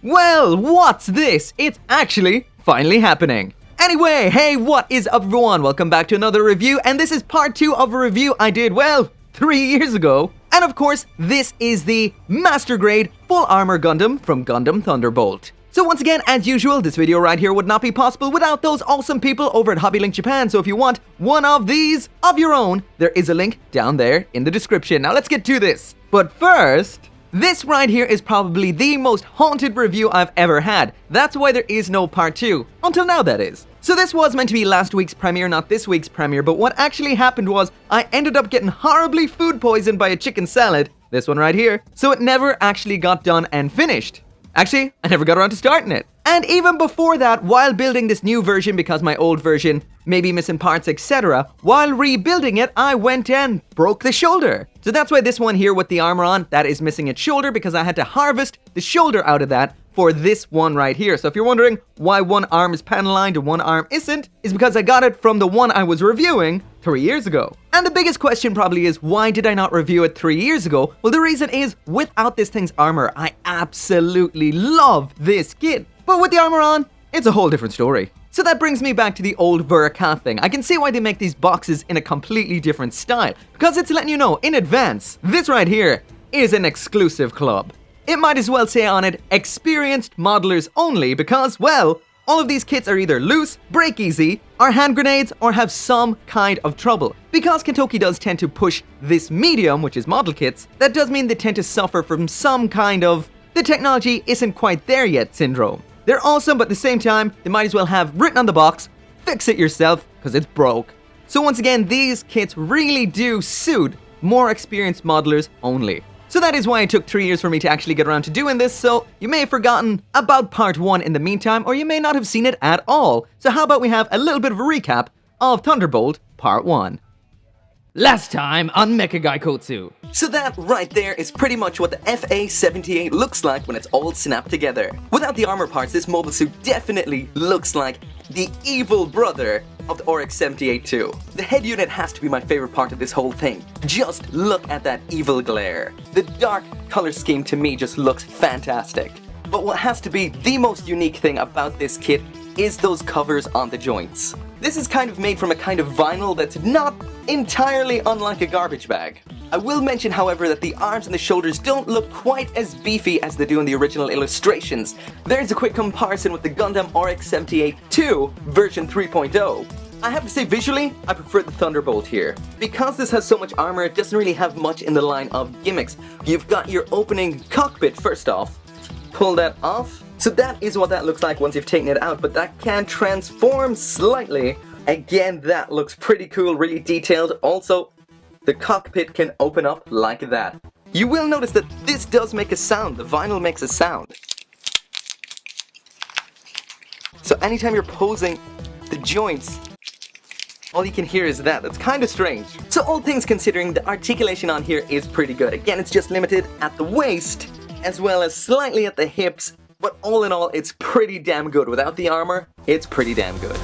Well, what's this? It's actually finally happening. Anyway, hey, what is up everyone? Welcome back to another review, and this is part 2 of a review I did, well, 3 years ago. And of course, this is the Master Grade Full Armor Gundam from Gundam Thunderbolt. So once again, as usual, this video right here would not be possible without those awesome people over at HobbyLink Japan. So if you want one of these of your own, there is a link down there in the description. Now let's get to this. But first, this right here is probably the most haunted review I've ever had. That's why there is no part 2. Until now, that is. So this was meant to be last week's premiere, not this week's premiere, but what actually happened was I ended up getting horribly food poisoned by a chicken salad, this one right here, so it never actually got done and finished. Actually, I never got around to starting it. And even before that, while building this new version because my old version may be missing parts, etc., while rebuilding it, I went and broke the shoulder. So that's why this one here with the armor on, that is missing its shoulder because I had to harvest the shoulder out of that for this one right here. So if you're wondering why one arm is panel-lined and one arm isn't, is because I got it from the one I was reviewing 3 years ago. And the biggest question probably is, why did I not review it 3 years ago? Well, the reason is, without this thing's armor, I absolutely love this kit. But with the armor on, it's a whole different story. So that brings me back to the old Vurakat thing. I can see why they make these boxes in a completely different style, because it's letting you know in advance, this right here is an exclusive club. It might as well say on it, experienced modelers only, because, well, all of these kits are either loose, break easy, are hand grenades, or have some kind of trouble. Because Kentucky does tend to push this medium, which is model kits, that does mean they tend to suffer from some kind of the technology isn't quite there yet syndrome. They're awesome, but at the same time, they might as well have written on the box, fix it yourself, because it's broke. So once again, these kits really do suit more experienced modelers only. So that is why it took 3 years for me to actually get around to doing this, so you may have forgotten about part 1 in the meantime, or you may not have seen it at all. So how about we have a little bit of a recap of Thunderbolt Part 1. Last time on Mecha Gaikotsu. So that right there is pretty much what the FA-78 looks like when it's all snapped together. Without the armor parts, this mobile suit definitely looks like the evil brother of the Oryx-78-2. The head unit has to be my favorite part of this whole thing. Just look at that evil glare. The dark color scheme to me just looks fantastic. But what has to be the most unique thing about this kit is those covers on the joints. This is kind of made from a kind of vinyl that's not entirely unlike a garbage bag. I will mention, however, that the arms and the shoulders don't look quite as beefy as they do in the original illustrations. There's a quick comparison with the Gundam Oryx-78-2 version 3.0. I have to say, visually, I prefer the Thunderbolt here. Because this has so much armor, it doesn't really have much in the line of gimmicks. You've got your opening cockpit first off. Pull that off. So that is what that looks like once you've taken it out, but that can transform slightly. Again, that looks pretty cool, really detailed. Also, the cockpit can open up like that. You will notice that this does make a sound. The vinyl makes a sound. So anytime you're posing the joints, all you can hear is that. That's kind of strange. So all things considering, the articulation on here is pretty good. Again, it's just limited at the waist, as well as slightly at the hips. But all in all, it's pretty damn good. Without the armor, it's pretty damn good.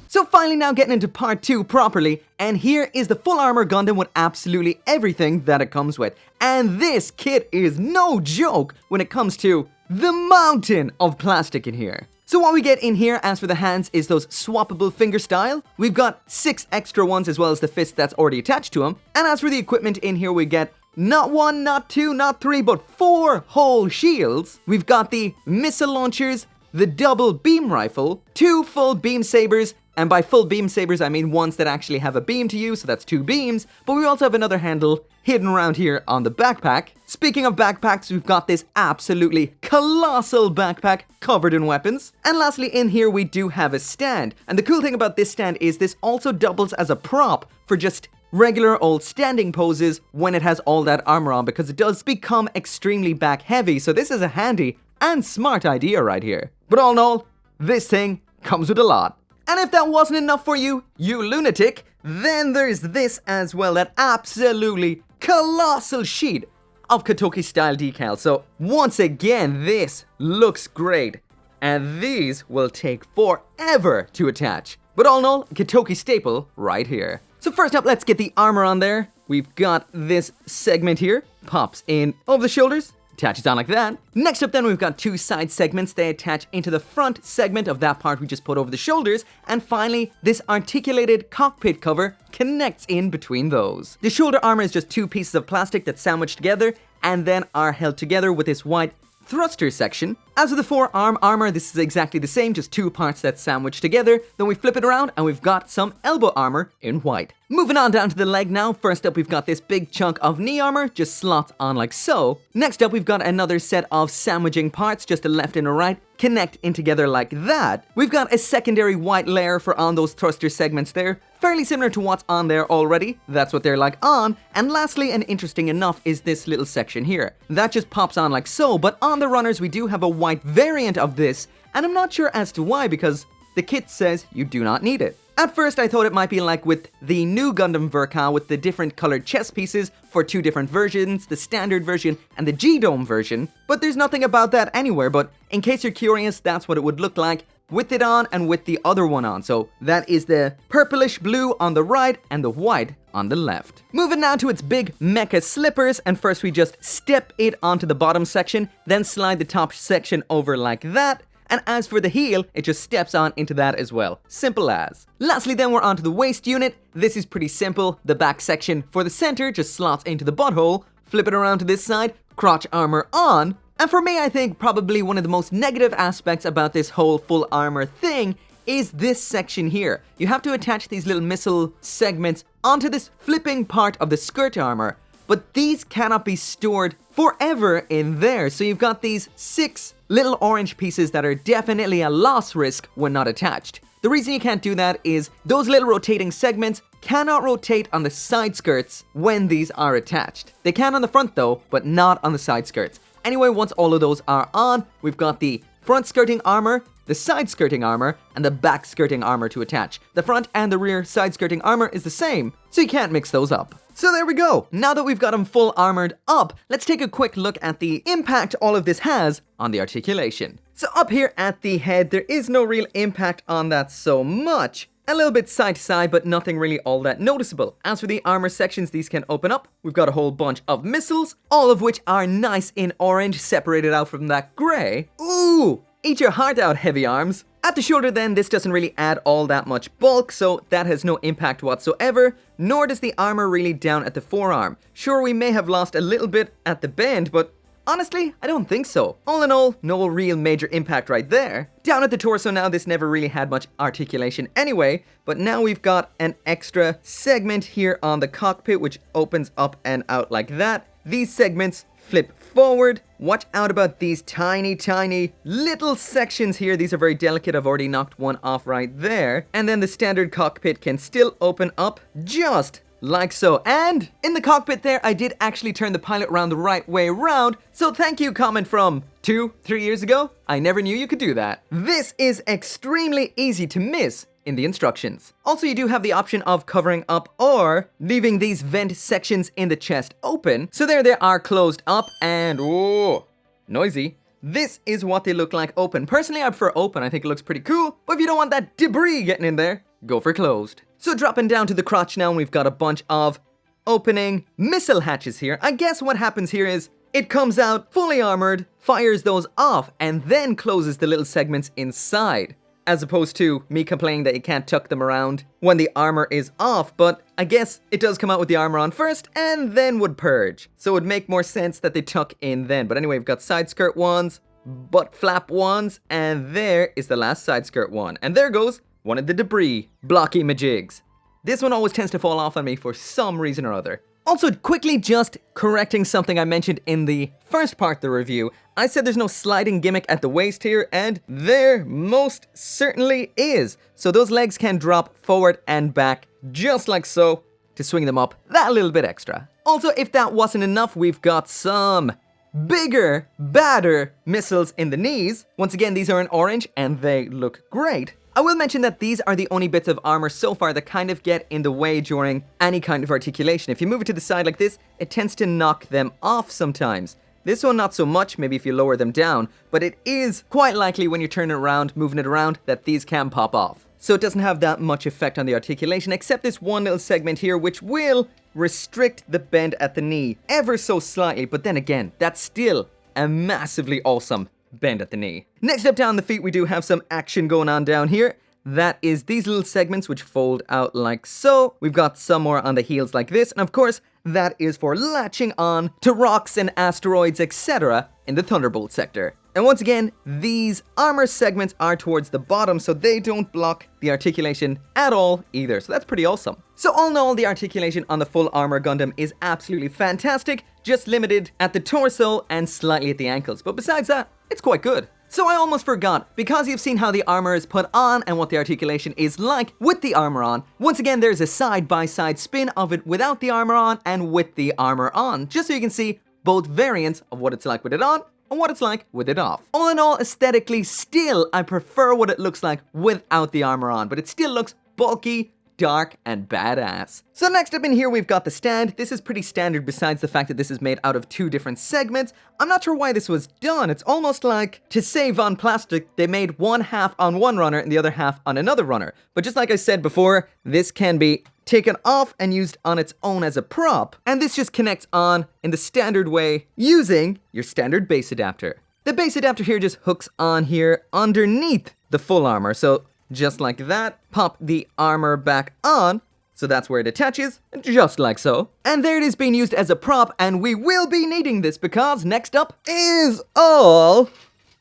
So finally now getting into part 2 properly, and here is the full armor Gundam with absolutely everything that it comes with. And this kit is no joke when it comes to the mountain of plastic in here. So what we get in here, as for the hands, is those swappable finger style. We've got 6 extra ones as well as the fist that's already attached to them. And as for the equipment in here, we get not 1, not 2, not 3, but 4 whole shields. We've got the missile launchers, the double beam rifle, 2 full beam sabers, and by full beam sabers I mean ones that actually have a beam to use, so that's 2 beams, but we also have another handle hidden around here on the backpack. Speaking of backpacks, we've got this absolutely colossal backpack covered in weapons. And lastly, in here we do have a stand. And the cool thing about this stand is this also doubles as a prop for just regular old standing poses when it has all that armor on, because it does become extremely back heavy, so this is a handy and smart idea right here. But all in all, this thing comes with a lot. And if that wasn't enough for you, you lunatic, then there's this as well, that absolutely colossal sheet of Katoki style decals. So once again, this looks great. And these will take forever to attach. But all in all, Katoki staple right here. So first up, let's get the armor on there. We've got this segment here, pops in over the shoulders, attaches on like that. Next up then, we've got two side segments. They attach into the front segment of that part we just put over the shoulders. And finally, this articulated cockpit cover connects in between those. The shoulder armor is just two pieces of plastic that's sandwiched together and then are held together with this white thruster section. As with the forearm armor, this is exactly the same, just two parts that's sandwiched together. Then we flip it around and we've got some elbow armor in white. Moving on down to the leg now. First up, we've got this big chunk of knee armor, just slots on like so. Next up, we've got another set of sandwiching parts, just a left and a right, connect in together like that. We've got a secondary white layer for on those thruster segments there, fairly similar to what's on there already. That's what they're like on. And lastly, and interesting enough, is this little section here. That just pops on like so, but on the runners, we do have a white variant of this, and I'm not sure as to why, because the kit says you do not need it. At first, I thought it might be like with the new Gundam Verka with the different colored chest pieces for two different versions, the standard version and the G-Dome version, but there's nothing about that anywhere. But in case you're curious, that's what it would look like with it on and with the other one on. So that is the purplish blue on the right and the white on the left. Moving now to its big mecha slippers, and first we just step it onto the bottom section, then slide the top section over like that. And as for the heel, it just steps on into that as well. Simple as. Lastly then, we're onto the waist unit. This is pretty simple. The back section for the center just slots into the butthole. Flip it around to this side, crotch armor on. And for me, I think probably one of the most negative aspects about this whole full armor thing is this section here. You have to attach these little missile segments onto this flipping part of the skirt armor, but these cannot be stored forever in there. So you've got these 6 little orange pieces that are definitely a loss risk when not attached. The reason you can't do that is those little rotating segments cannot rotate on the side skirts when these are attached. They can on the front though, but not on the side skirts. Anyway, once all of those are on, we've got the front skirting armor, the side skirting armor, and the back skirting armor to attach. The front and the rear side skirting armor is the same, so you can't mix those up. So there we go. Now that we've got them full armored up, let's take a quick look at the impact all of this has on the articulation. So up here at the head, there is no real impact on that so much. A little bit side to side, but nothing really all that noticeable. As for the armor sections, these can open up. We've got a whole bunch of missiles, all of which are nice in orange, separated out from that gray. Ooh! Eat your heart out, heavy arms. At the shoulder then, this doesn't really add all that much bulk, so that has no impact whatsoever, nor does the armor really down at the forearm. Sure, we may have lost a little bit at the bend, but honestly, I don't think so. All in all, no real major impact right there. Down at the torso now, this never really had much articulation anyway, but now we've got an extra segment here on the cockpit, which opens up and out like that. These segments flip forward. Watch out about these tiny little sections here. These are very delicate. I've already knocked one off right there. And then the standard cockpit can still open up just like so. And in the cockpit there, I did actually turn the pilot around the right way around. So thank you, comment from 2-3 years ago. I never knew you could do that. This is extremely easy to miss in the instructions. Also, you do have the option of covering up or leaving these vent sections in the chest open. So there they are closed up and oh, noisy. This is what they look like open. Personally, I prefer open. I think it looks pretty cool. But if you don't want that debris getting in there, go for closed. So dropping down to the crotch now, we've got a bunch of opening missile hatches here. I guess what happens here is it comes out fully armored, fires those off, and then closes the little segments inside. As opposed to me complaining that you can't tuck them around when the armor is off, but I guess it does come out with the armor on first and then would purge. So it would make more sense that they tuck in then. But anyway, we've got side skirt ones, butt flap ones, and there is the last side skirt one. And there goes one of the debris blocky majigs. This one always tends to fall off on me for some reason or other. Also, quickly just correcting something I mentioned in the first part of the review. I said there's no sliding gimmick at the waist here, and there most certainly is. So those legs can drop forward and back, just like so, to swing them up that little bit extra. Also, if that wasn't enough, we've got some bigger, badder missiles in the knees. Once again, these are in orange, and they look great. I will mention that these are the only bits of armor so far that kind of get in the way during any kind of articulation. If you move it to the side like this, it tends to knock them off sometimes. This one not so much, maybe if you lower them down, but it is quite likely when you turn it around, moving it around, that these can pop off. so it doesn't have that much effect on the articulation, except this one little segment here, which will restrict the bend at the knee ever so slightly, but then again, that's still a massively awesome bend at the knee. Next up down the feet, we do have some action going on down here. That is these little segments which fold out like so. We've got some more on the heels like this, and of course, that is for latching on to rocks and asteroids, etc. in the Thunderbolt sector. And once again, these armor segments are towards the bottom, so they don't block the articulation at all either, so that's pretty awesome. So all in all, the articulation on the full armor Gundam is absolutely fantastic, just limited at the torso and slightly at the ankles, but besides that, it's quite good. So I almost forgot, because you've seen how the armor is put on and what the articulation is like with the armor on, once again there's a side-by-side spin of it without the armor on and with the armor on, just so you can see both variants of what it's like with it on and what it's like with it off. All in all, aesthetically, still, I prefer what it looks like without the armor on, but it still looks bulky, dark, and badass. So next up in here, we've got the stand. This is pretty standard besides the fact that this is made out of 2 different segments. I'm not sure why this was done. It's almost like, to save on plastic, they made one half on one runner and the other half on another runner. But just like I said before, this can be taken off and used on its own as a prop, and this just connects on in the standard way using your standard base adapter. The base adapter here just hooks on here underneath the full armor, so just like that, pop the armor back on, so that's where it attaches, just like so. And there it is being used as a prop, and we will be needing this because next up is all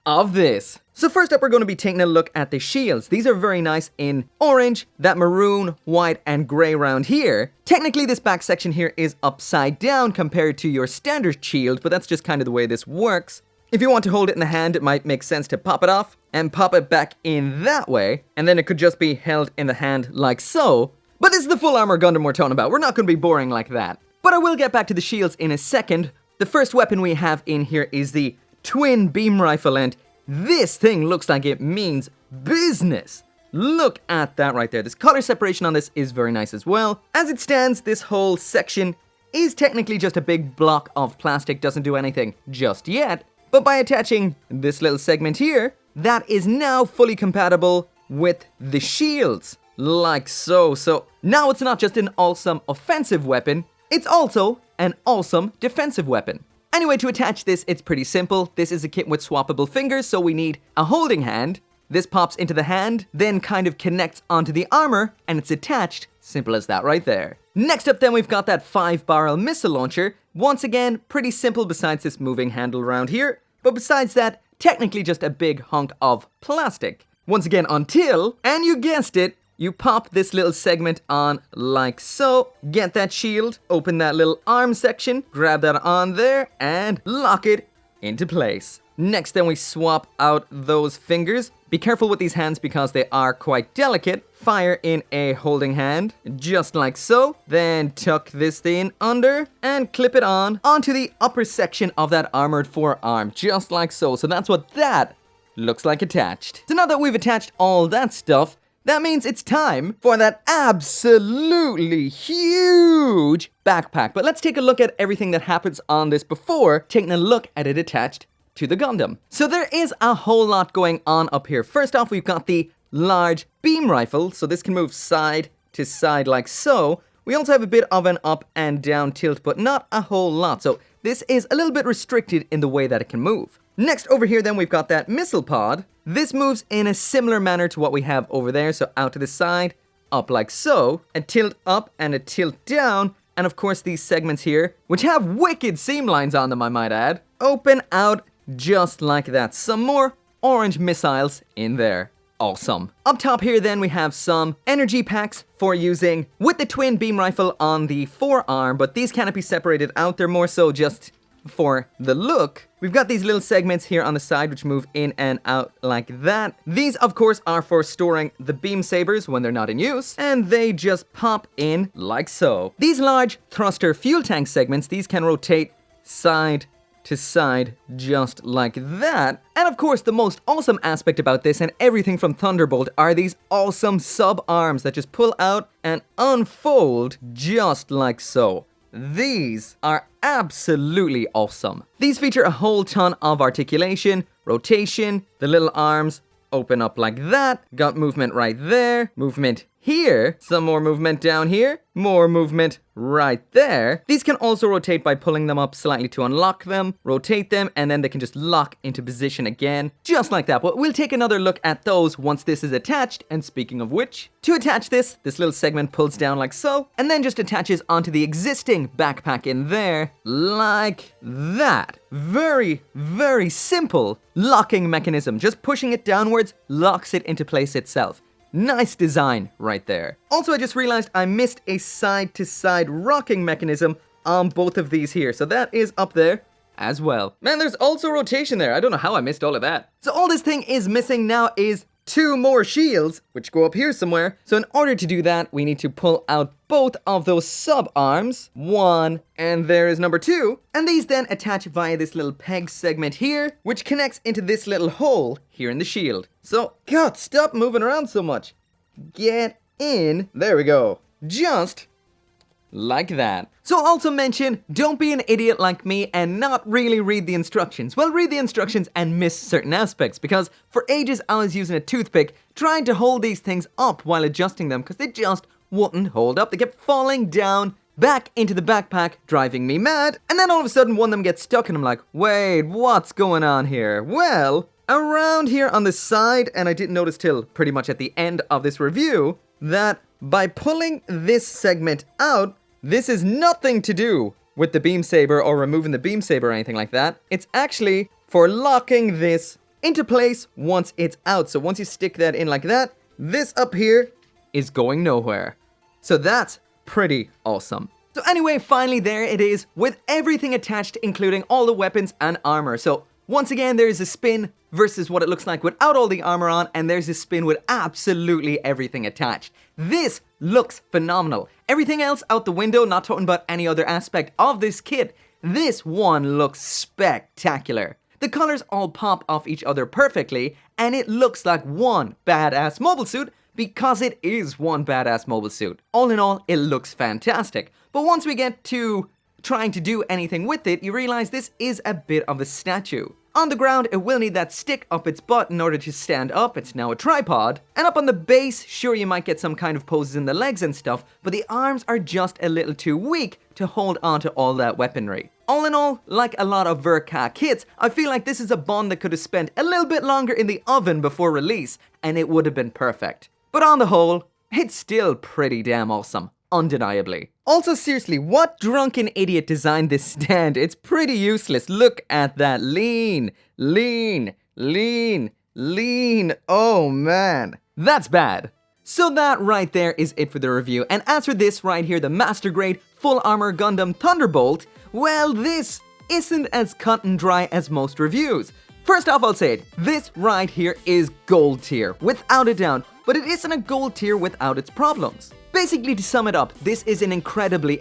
of this. So first up, we're going to be taking a look at the shields. These are very nice in orange, that maroon, white, and gray round here. Technically, this back section here is upside down compared to your standard shield, but that's just kind of the way this works. If you want to hold it in the hand, it might make sense to pop it off and pop it back in that way, and then it could just be held in the hand like so. But this is the full armor Gundam we're talking about. We're not going to be boring like that. But I will get back to the shields in a second. The first weapon we have in here is the twin beam rifle, and this thing looks like it means business. Look at that right there. This color separation on this is very nice as well. As it stands, this whole section is technically just a big block of plastic, doesn't do anything just yet. But by attaching this little segment here, that is now fully compatible with the shields, like so. So now it's not just an awesome offensive weapon, it's also an awesome defensive weapon. Anyway, to attach this, it's pretty simple. This is a kit with swappable fingers, so we need a holding hand. This pops into the hand, then kind of connects onto the armor, and it's attached. Simple as that right there. Next up then, we've got that 5-barrel missile launcher. Once again, pretty simple besides this moving handle around here. But besides that, technically just a big hunk of plastic. Once again, until, and you guessed it, you pop this little segment on like so, get that shield, open that little arm section, grab that on there, and lock it into place. Next then we swap out those fingers. Be careful with these hands because they are quite delicate. Fire in a holding hand, just like so. Then tuck this thing under and clip it on onto the upper section of that armored forearm, just like so. So that's what that looks like attached. So now that we've attached all that stuff, that means it's time for that absolutely huge backpack. But let's take a look at everything that happens on this before taking a look at it attached to the Gundam. So there is a whole lot going on up here. First off, we've got the large beam rifle. So this can move side to side like so. We also have a bit of an up and down tilt, but not a whole lot. So this is a little bit restricted in the way that it can move. Next over here then we've got that missile pod. This moves in a similar manner to what we have over there. So out to the side, up like so, a tilt up and a tilt down. And of course these segments here, which have wicked seam lines on them I might add, open out just like that. Some more orange missiles in there. Awesome. Up top here then we have some energy packs for using with the twin beam rifle on the forearm, but these cannot be separated out. They're more so just for the look. We've got these little segments here on the side which move in and out like that. These of course are for storing the beam sabers when they're not in use, and they just pop in like so. These large thruster fuel tank segments, these can rotate side to side just like that. And of course the most awesome aspect about this and everything from Thunderbolt are these awesome sub arms that just pull out and unfold just like so. These are absolutely awesome. These feature a whole ton of articulation, rotation, the little arms open up like that. Got movement right there, movement here, some more movement down here, more movement right there. These can also rotate by pulling them up slightly to unlock them, rotate them, and then they can just lock into position again, just like that. But we'll take another look at those once this is attached. And speaking of which, to attach this little segment pulls down like so, and then just attaches onto the existing backpack in there, like that. Very, very simple locking mechanism. Just pushing it downwards locks it into place itself. Nice design right there. Also, I just realized I missed a side-to-side rocking mechanism on both of these here. So that is up there as well. Man, there's also rotation there. I don't know how I missed all of that. So all this thing is missing now is 2 more shields, which go up here somewhere. So in order to do that, we need to pull out both of those sub-arms. 1, and there is number 2. And these then attach via this little peg segment here, which connects into this little hole here in the shield. So, God, stop moving around so much. Get in. There we go. Just like that. So also mention, don't be an idiot like me and not really read the instructions. Well, read the instructions and miss certain aspects, because for ages I was using a toothpick trying to hold these things up while adjusting them because they just wouldn't hold up. They kept falling down back into the backpack, driving me mad. And then all of a sudden one of them gets stuck and I'm like, wait, what's going on here? Well, around here on the side, and I didn't notice till pretty much at the end of this review, that by pulling this segment out, this is nothing to do with the beam saber or removing the beam saber or anything like that. It's actually for locking this into place once it's out. So once you stick that in like that, this up here is going nowhere. So that's pretty awesome. So anyway, finally there it is with everything attached, including all the weapons and armor. So once again, there's a spin versus what it looks like without all the armor on, and there's a spin with absolutely everything attached. This looks phenomenal. Everything else out the window, not talking about any other aspect of this kit. This one looks spectacular. The colors all pop off each other perfectly, and it looks like one badass mobile suit because it is one badass mobile suit. All in all, it looks fantastic. But once we get to trying to do anything with it, you realize this is a bit of a statue. On the ground, it will need that stick up its butt in order to stand up. It's now a tripod. And up on the base, sure, you might get some kind of poses in the legs and stuff, but the arms are just a little too weak to hold onto all that weaponry. All in all, like a lot of Verka kits, I feel like this is a Bond that could have spent a little bit longer in the oven before release, and it would have been perfect. But on the whole, it's still pretty damn awesome. Undeniably. Also, seriously, what drunken idiot designed this stand? It's pretty useless. Look at that. Lean, lean, lean, lean. Oh man, that's bad. So that right there is it for the review. And as for this right here, the Master Grade Full Armor Gundam Thunderbolt, well, this isn't as cut and dry as most reviews. First off, I'll say it, this right here is gold tier, without a doubt, but it isn't a gold tier without its problems. Basically, to sum it up, this is an incredibly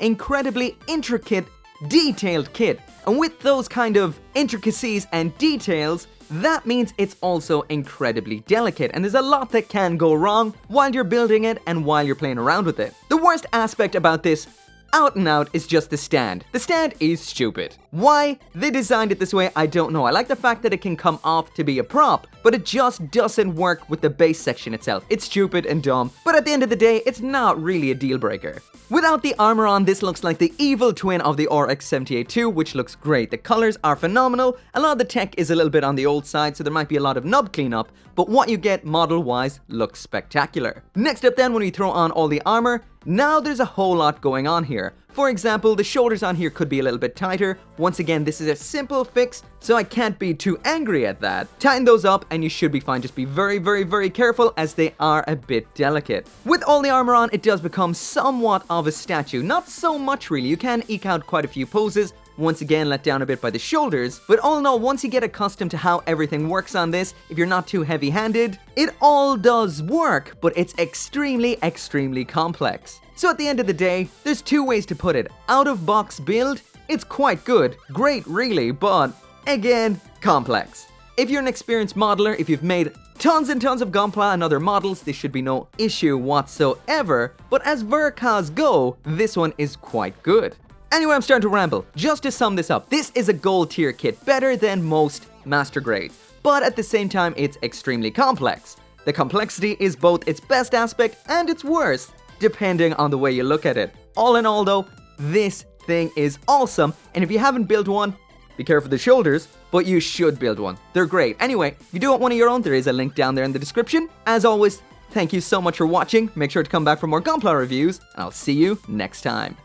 intricate, detailed kit. And with those kind of intricacies and details, that means it's also incredibly delicate. And there's a lot that can go wrong while you're building it and while you're playing around with it. The worst aspect about this, out and out, is just the stand. The stand is stupid. Why they designed it this way, I don't know. I like the fact that it can come off to be a prop, but it just doesn't work with the base section itself. It's stupid and dumb, but at the end of the day, it's not really a deal breaker. Without the armor on, this looks like the evil twin of the RX-78-2, which looks great. The colors are phenomenal. A lot of the tech is a little bit on the old side, so there might be a lot of nub cleanup, but what you get model-wise looks spectacular. Next up then, when we throw on all the armor, now there's a whole lot going on here. For example, the shoulders on here could be a little bit tighter. Once again, this is a simple fix, so I can't be too angry at that. Tighten those up and you should be fine. Just be very careful as they are a bit delicate. With all the armor on, it does become somewhat of a statue. Not so much really. You can eke out quite a few poses. Once again, let down a bit by the shoulders, but all in all, once you get accustomed to how everything works on this, if you're not too heavy-handed, it all does work, but it's extremely complex. So at the end of the day, there's two ways to put it. Out-of-box build, it's quite good, great really, but again, complex. If you're an experienced modeler, if you've made tons and tons of Gunpla and other models, this should be no issue whatsoever, but as Verkas go, this one is quite good. Anyway, I'm starting to ramble. Just to sum this up, this is a gold tier kit, better than most Master Grades. but at the same time it's extremely complex. The complexity is both its best aspect and its worst, depending on the way you look at it. All in all though, this thing is awesome, and if you haven't built one, be careful of the shoulders, but you should build one. They're great. Anyway, if you do want one of your own, there is a link down there in the description. As always, thank you so much for watching. Make sure to come back for more Gunpla reviews, and I'll see you next time.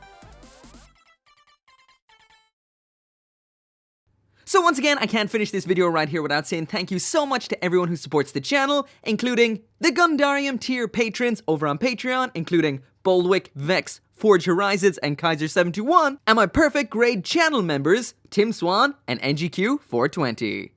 So once again, I can't finish this video right here without saying thank you so much to everyone who supports the channel, including the Gundarium tier patrons over on Patreon, including Boldwick, Vex, Forge Horizons, and Kaiser721, and my perfect grade channel members, Tim Swan and NGQ420.